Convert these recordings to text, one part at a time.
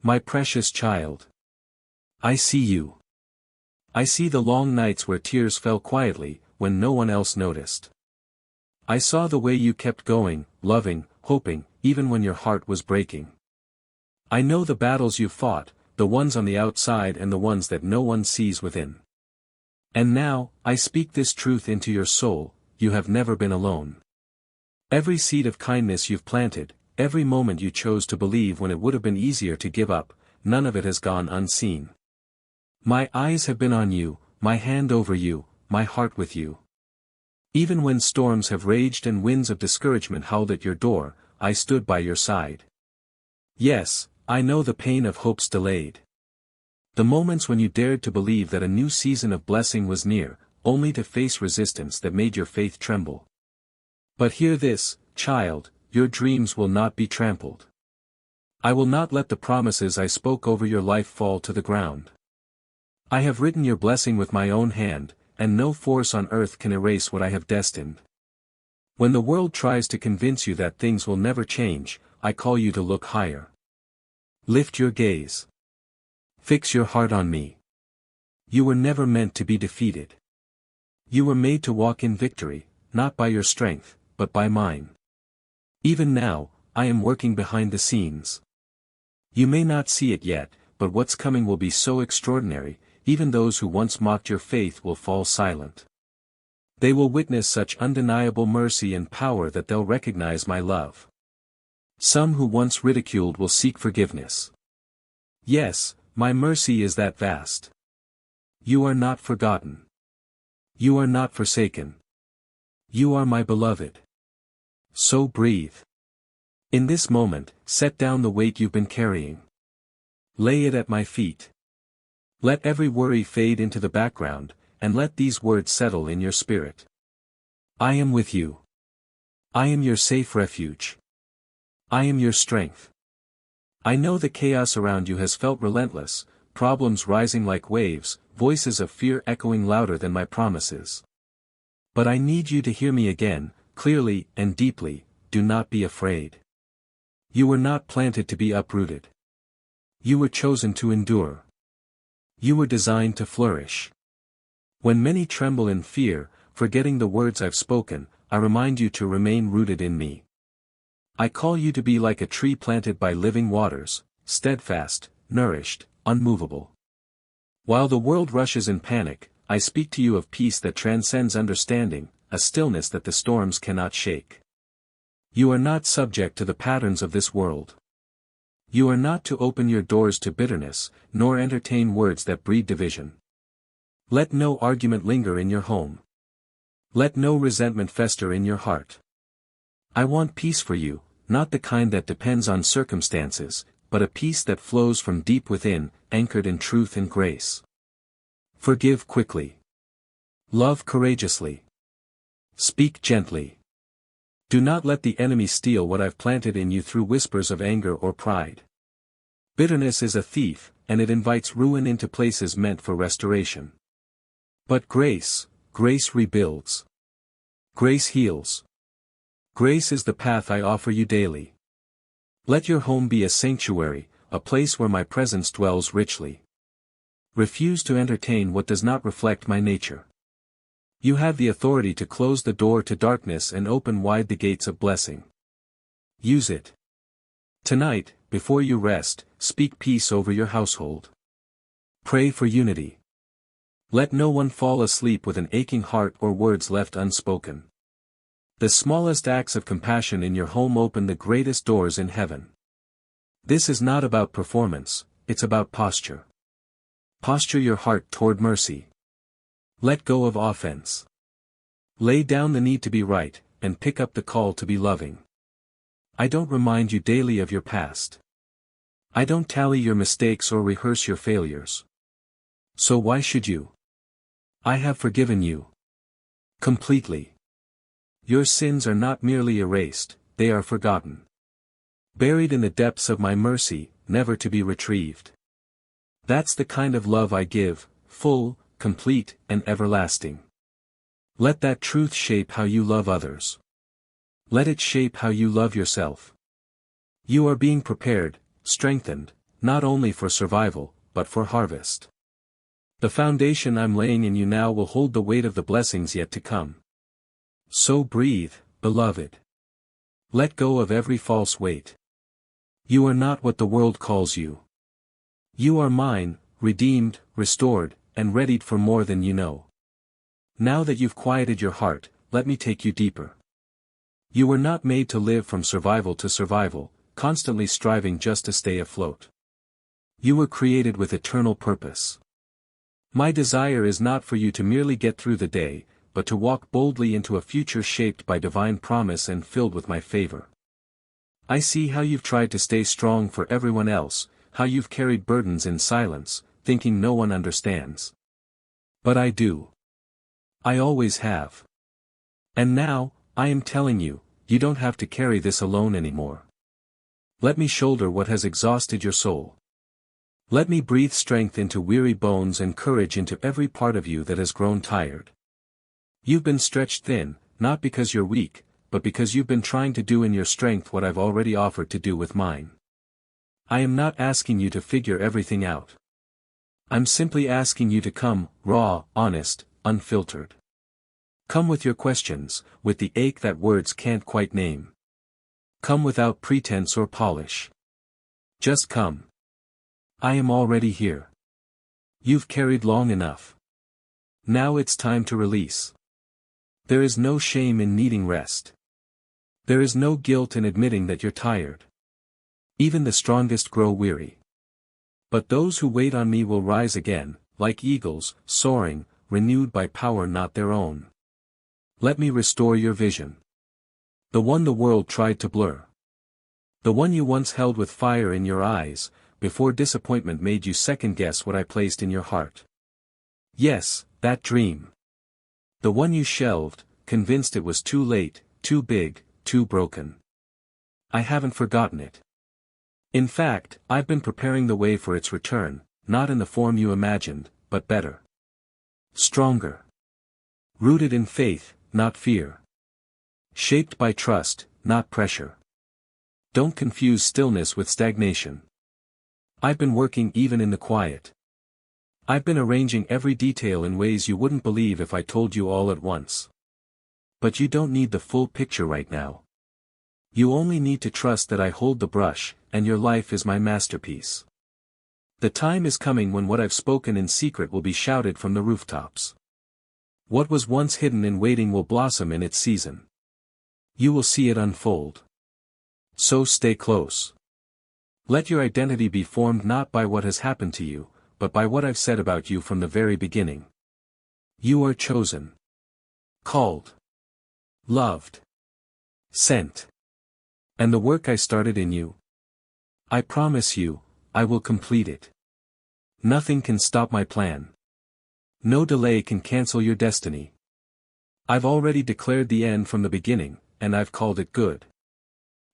My precious child. I see you. I see the long nights where tears fell quietly, when no one else noticed. I saw the way you kept going, loving, hoping, even when your heart was breaking. I know the battles you fought, the ones on the outside and the ones that no one sees within. And now, I speak this truth into your soul, you have never been alone. Every seed of kindness you've planted, every moment you chose to believe when it would have been easier to give up, none of it has gone unseen. My eyes have been on you, my hand over you, my heart with you. Even when storms have raged and winds of discouragement howled at your door, I stood by your side. Yes, I know the pain of hopes delayed. The moments when you dared to believe that a new season of blessing was near, only to face resistance that made your faith tremble. But hear this, child, your dreams will not be trampled. I will not let the promises I spoke over your life fall to the ground. I have written your blessing with my own hand, and no force on earth can erase what I have destined. When the world tries to convince you that things will never change, I call you to look higher. Lift your gaze. Fix your heart on me. You were never meant to be defeated. You were made to walk in victory, not by your strength, but by mine. Even now, I am working behind the scenes. You may not see it yet, but what's coming will be so extraordinary, even those who once mocked your faith will fall silent. They will witness such undeniable mercy and power that they'll recognize my love. Some who once ridiculed will seek forgiveness. Yes, my mercy is that vast. You are not forgotten. You are not forsaken. You are my beloved. So breathe. In this moment, set down the weight you've been carrying. Lay it at my feet. Let every worry fade into the background, and let these words settle in your spirit. I am with you. I am your safe refuge. I am your strength. I know the chaos around you has felt relentless, problems rising like waves, voices of fear echoing louder than my promises. But I need you to hear me again, clearly and deeply, do not be afraid. You were not planted to be uprooted. You were chosen to endure. You were designed to flourish. When many tremble in fear, forgetting the words I've spoken, I remind you to remain rooted in me. I call you to be like a tree planted by living waters, steadfast, nourished, unmovable. While the world rushes in panic, I speak to you of peace that transcends understanding, a stillness that the storms cannot shake. You are not subject to the patterns of this world. You are not to open your doors to bitterness, nor entertain words that breed division. Let no argument linger in your home. Let no resentment fester in your heart. I want peace for you, not the kind that depends on circumstances, but a peace that flows from deep within, anchored in truth and grace. Forgive quickly. Love courageously. Speak gently. Do not let the enemy steal what I've planted in you through whispers of anger or pride. Bitterness is a thief, and it invites ruin into places meant for restoration. But grace rebuilds. Grace heals. Grace is the path I offer you daily. Let your home be a sanctuary, a place where my presence dwells richly. Refuse to entertain what does not reflect my nature. You have the authority to close the door to darkness and open wide the gates of blessing. Use it. Tonight, before you rest, speak peace over your household. Pray for unity. Let no one fall asleep with an aching heart or words left unspoken. The smallest acts of compassion in your home open the greatest doors in heaven. This is not about performance, it's about posture. Posture your heart toward mercy. Let go of offense. Lay down the need to be right, and pick up the call to be loving. I don't remind you daily of your past. I don't tally your mistakes or rehearse your failures. So why should you? I have forgiven you. Completely. Your sins are not merely erased, they are forgotten. Buried in the depths of my mercy, never to be retrieved. That's the kind of love I give, full, complete, and everlasting. Let that truth shape how you love others. Let it shape how you love yourself. You are being prepared, strengthened, not only for survival, but for harvest. The foundation I'm laying in you now will hold the weight of the blessings yet to come. So breathe, beloved. Let go of every false weight. You are not what the world calls you. You are mine, redeemed, restored, and readied for more than you know. Now that you've quieted your heart, let me take you deeper. You were not made to live from survival to survival, constantly striving just to stay afloat. You were created with eternal purpose. My desire is not for you to merely get through the day, but to walk boldly into a future shaped by divine promise and filled with my favor. I see how you've tried to stay strong for everyone else, how you've carried burdens in silence, thinking no one understands. But I do. I always have. And now, I am telling you, you don't have to carry this alone anymore. Let me shoulder what has exhausted your soul. Let me breathe strength into weary bones and courage into every part of you that has grown tired. You've been stretched thin, not because you're weak, but because you've been trying to do in your strength what I've already offered to do with mine. I am not asking you to figure everything out. I'm simply asking you to come, raw, honest, unfiltered. Come with your questions, with the ache that words can't quite name. Come without pretense or polish. Just come. I am already here. You've carried long enough. Now it's time to release. There is no shame in needing rest. There is no guilt in admitting that you're tired. Even the strongest grow weary. But those who wait on me will rise again, like eagles, soaring, renewed by power not their own. Let me restore your vision. The one the world tried to blur. The one you once held with fire in your eyes, before disappointment made you second-guess what I placed in your heart. Yes, that dream. The one you shelved, convinced it was too late, too big, too broken. I haven't forgotten it. In fact, I've been preparing the way for its return, not in the form you imagined, but better. Stronger. Rooted in faith, not fear. Shaped by trust, not pressure. Don't confuse stillness with stagnation. I've been working even in the quiet. I've been arranging every detail in ways you wouldn't believe if I told you all at once. But you don't need the full picture right now. You only need to trust that I hold the brush, and your life is my masterpiece. The time is coming when what I've spoken in secret will be shouted from the rooftops. What was once hidden in waiting will blossom in its season. You will see it unfold. So stay close. Let your identity be formed not by what has happened to you, but by what I've said about you from the very beginning. You are chosen. Called. Loved. Sent. And the work I started in you, I promise you, I will complete it. Nothing can stop my plan. No delay can cancel your destiny. I've already declared the end from the beginning, and I've called it good.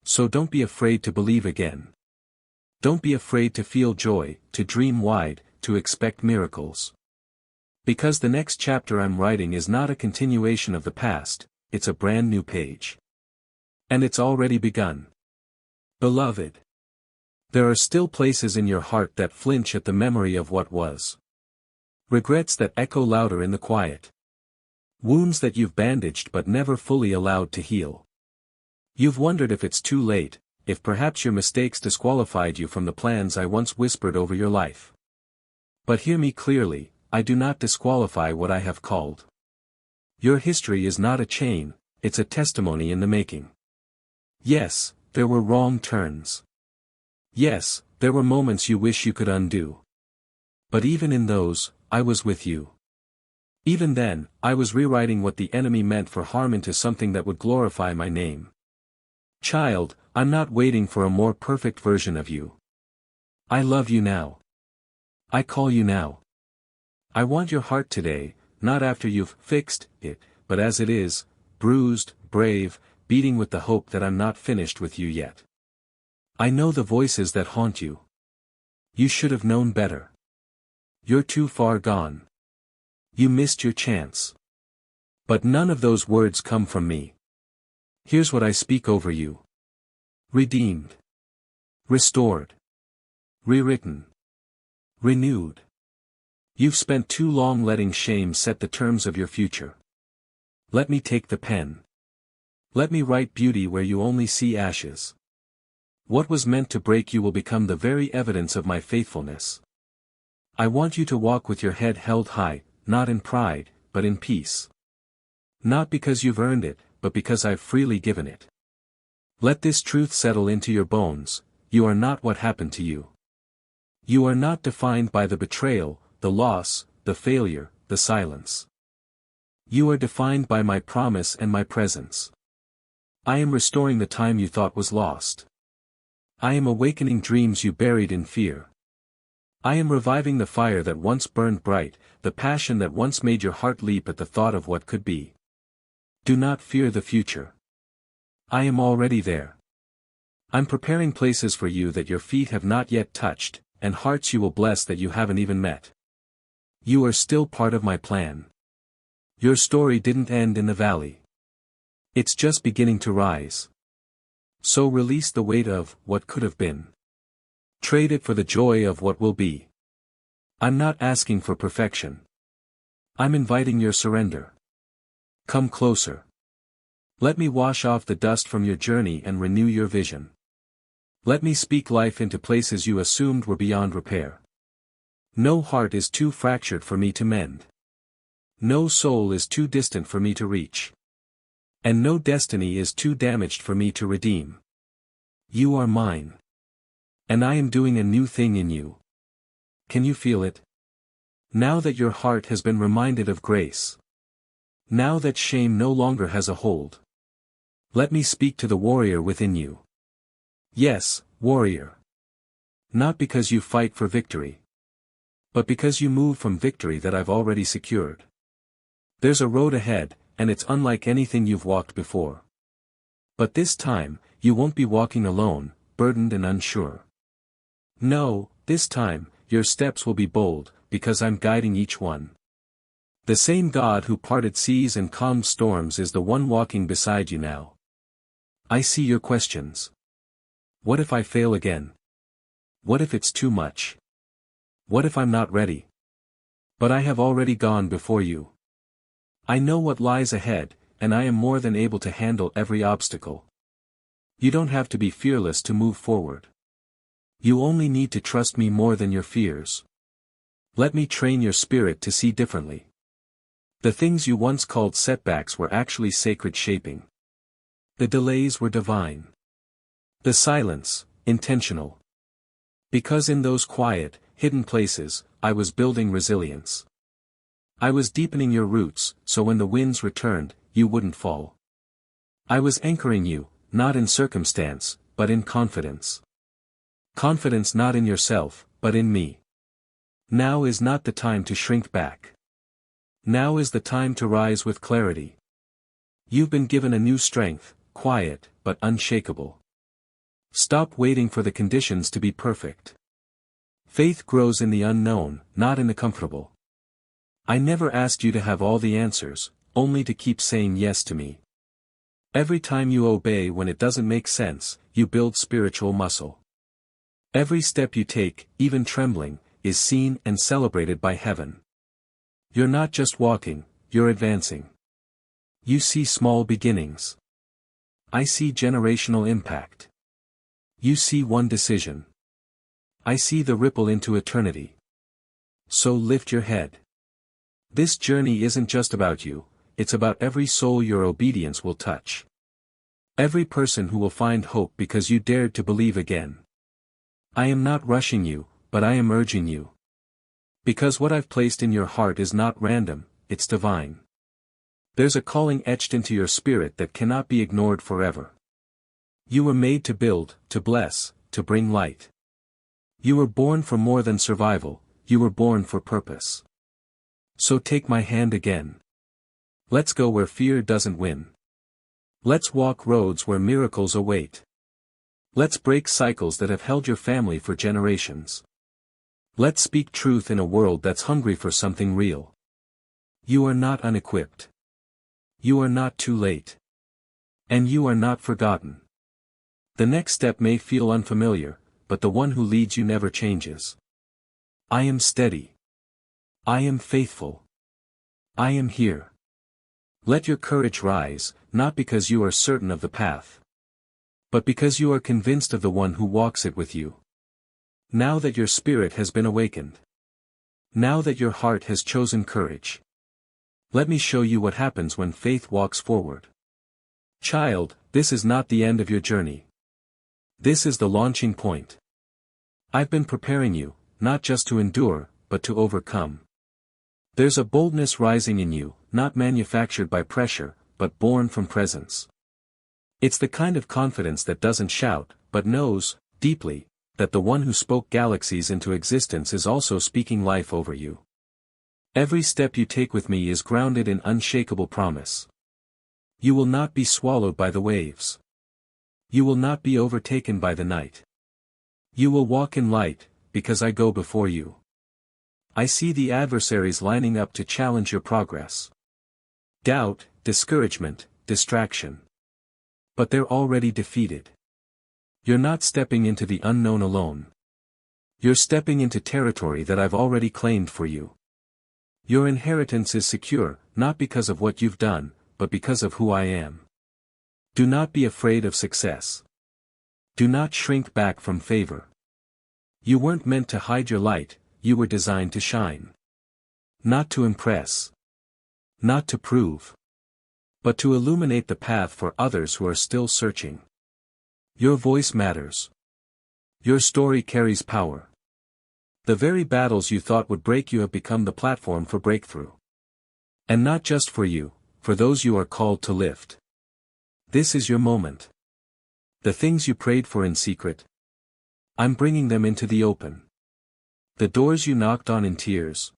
So don't be afraid to believe again. Don't be afraid to feel joy, to dream wide, to expect miracles. Because the next chapter I'm writing is not a continuation of the past, it's a brand new page. And it's already begun. Beloved. There are still places in your heart that flinch at the memory of what was. Regrets that echo louder in the quiet. Wounds that you've bandaged but never fully allowed to heal. You've wondered if it's too late, if perhaps your mistakes disqualified you from the plans I once whispered over your life. But hear me clearly, I do not disqualify what I have called. Your history is not a chain, it's a testimony in the making. Yes, there were wrong turns. Yes, there were moments you wish you could undo. But even in those, I was with you. Even then, I was rewriting what the enemy meant for harm into something that would glorify my name. Child, I'm not waiting for a more perfect version of you. I love you now. I call you now. I want your heart today, not after you've fixed it, but as it is, bruised, brave, beating with the hope that I'm not finished with you yet. I know the voices that haunt you. You should have known better. You're too far gone. You missed your chance. But none of those words come from me. Here's what I speak over you. Redeemed. Restored. Rewritten. Renewed. You've spent too long letting shame set the terms of your future. Let me take the pen. Let me write beauty where you only see ashes. What was meant to break you will become the very evidence of my faithfulness. I want you to walk with your head held high, not in pride, but in peace. Not because you've earned it, but because I've freely given it. Let this truth settle into your bones: you are not what happened to you. You are not defined by the betrayal, the loss, the failure, the silence. You are defined by my promise and my presence. I am restoring the time you thought was lost. I am awakening dreams you buried in fear. I am reviving the fire that once burned bright, the passion that once made your heart leap at the thought of what could be. Do not fear the future. I am already there. I'm preparing places for you that your feet have not yet touched, and hearts you will bless that you haven't even met. You are still part of my plan. Your story didn't end in the valley. It's just beginning to rise. So release the weight of what could have been. Trade it for the joy of what will be. I'm not asking for perfection. I'm inviting your surrender. Come closer. Let me wash off the dust from your journey and renew your vision. Let me speak life into places you assumed were beyond repair. No heart is too fractured for me to mend. No soul is too distant for me to reach. And no destiny is too damaged for me to redeem. You are mine. And I am doing a new thing in you. Can you feel it? Now that your heart has been reminded of grace. Now that shame no longer has a hold. Let me speak to the warrior within you. Yes, warrior. Not because you fight for victory. But because you move from victory that I've already secured. There's a road ahead, and it's unlike anything you've walked before. But this time, you won't be walking alone, burdened and unsure. No, this time, your steps will be bold, because I'm guiding each one. The same God who parted seas and calmed storms is the one walking beside you now. I see your questions. What if I fail again? What if it's too much? What if I'm not ready? But I have already gone before you. I know what lies ahead, and I am more than able to handle every obstacle. You don't have to be fearless to move forward. You only need to trust me more than your fears. Let me train your spirit to see differently. The things you once called setbacks were actually sacred shaping. The delays were divine. The silence, intentional. Because in those quiet, hidden places, I was building resilience. I was deepening your roots, so when the winds returned, you wouldn't fall. I was anchoring you, not in circumstance, but in confidence. Confidence not in yourself, but in me. Now is not the time to shrink back. Now is the time to rise with clarity. You've been given a new strength, quiet, but unshakable. Stop waiting for the conditions to be perfect. Faith grows in the unknown, not in the comfortable. I never asked you to have all the answers, only to keep saying yes to me. Every time you obey when it doesn't make sense, you build spiritual muscle. Every step you take, even trembling, is seen and celebrated by heaven. You're not just walking, you're advancing. You see small beginnings. I see generational impact. You see one decision. I see the ripple into eternity. So lift your head. This journey isn't just about you, it's about every soul your obedience will touch. Every person who will find hope because you dared to believe again. I am not rushing you, but I am urging you. Because what I've placed in your heart is not random, it's divine. There's a calling etched into your spirit that cannot be ignored forever. You were made to build, to bless, to bring light. You were born for more than survival, you were born for purpose. So take my hand again. Let's go where fear doesn't win. Let's walk roads where miracles await. Let's break cycles that have held your family for generations. Let's speak truth in a world that's hungry for something real. You are not unequipped. You are not too late. And you are not forgotten. The next step may feel unfamiliar, but the one who leads you never changes. I am steady. I am faithful. I am here. Let your courage rise, not because you are certain of the path, but because you are convinced of the one who walks it with you. Now that your spirit has been awakened, now that your heart has chosen courage, let me show you what happens when faith walks forward. Child, this is not the end of your journey. This is the launching point. I've been preparing you, not just to endure, but to overcome. There's a boldness rising in you, not manufactured by pressure, but born from presence. It's the kind of confidence that doesn't shout, but knows, deeply, that the one who spoke galaxies into existence is also speaking life over you. Every step you take with me is grounded in unshakable promise. You will not be swallowed by the waves. You will not be overtaken by the night. You will walk in light, because I go before you. I see the adversaries lining up to challenge your progress. Doubt, discouragement, distraction. But they're already defeated. You're not stepping into the unknown alone. You're stepping into territory that I've already claimed for you. Your inheritance is secure, not because of what you've done, but because of who I am. Do not be afraid of success. Do not shrink back from favor. You weren't meant to hide your light, you were designed to shine. Not to impress. Not to prove. But to illuminate the path for others who are still searching. Your voice matters. Your story carries power. The very battles you thought would break you have become the platform for breakthrough. And not just for you, for those you are called to lift. This is your moment. The things you prayed for in secret, I'm bringing them into the open. The doors you knocked on in tears,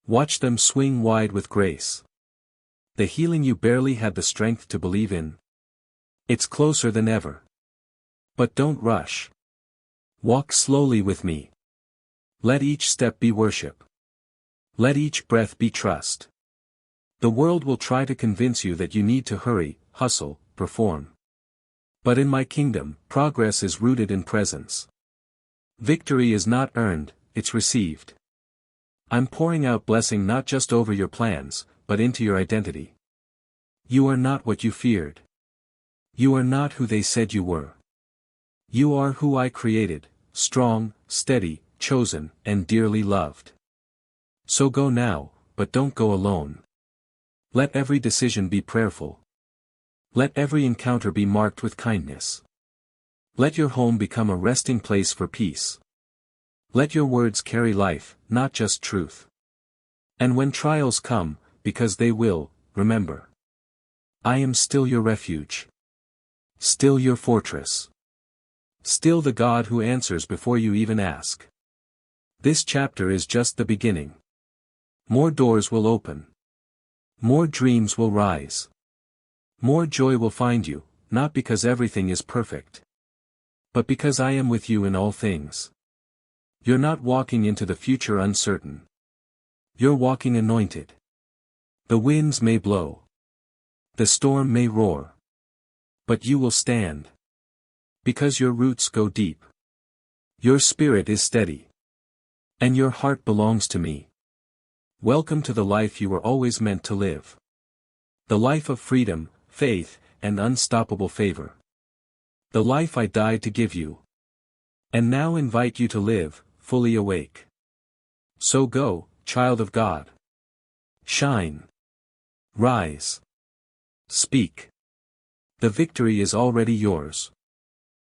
watch them swing wide with grace. The healing you barely had the strength to believe in, it's closer than ever. But don't rush. Walk slowly with me. Let each step be worship. Let each breath be trust. The world will try to convince you that you need to hurry, hustle, perform. But in my kingdom, progress is rooted in presence. Victory is not earned, it's received. I'm pouring out blessing not just over your plans, but into your identity. You are not what you feared. You are not who they said you were. You are who I created, strong, steady, chosen, and dearly loved. So go now, but don't go alone. Let every decision be prayerful. Let every encounter be marked with kindness. Let your home become a resting place for peace. Let your words carry life, not just truth. And when trials come, because they will, remember. I am still your refuge. Still your fortress. Still the God who answers before you even ask. This chapter is just the beginning. More doors will open. More dreams will rise. More joy will find you, not because everything is perfect, but because I am with you in all things. You're not walking into the future uncertain. You're walking anointed. The winds may blow. The storm may roar. But you will stand. Because your roots go deep. Your spirit is steady. And your heart belongs to me. Welcome to the life you were always meant to live. The life of freedom, faith, and unstoppable favor. The life I died to give you. And now invite you to live, fully awake. So go, child of God. Shine. Rise. Speak. The victory is already yours.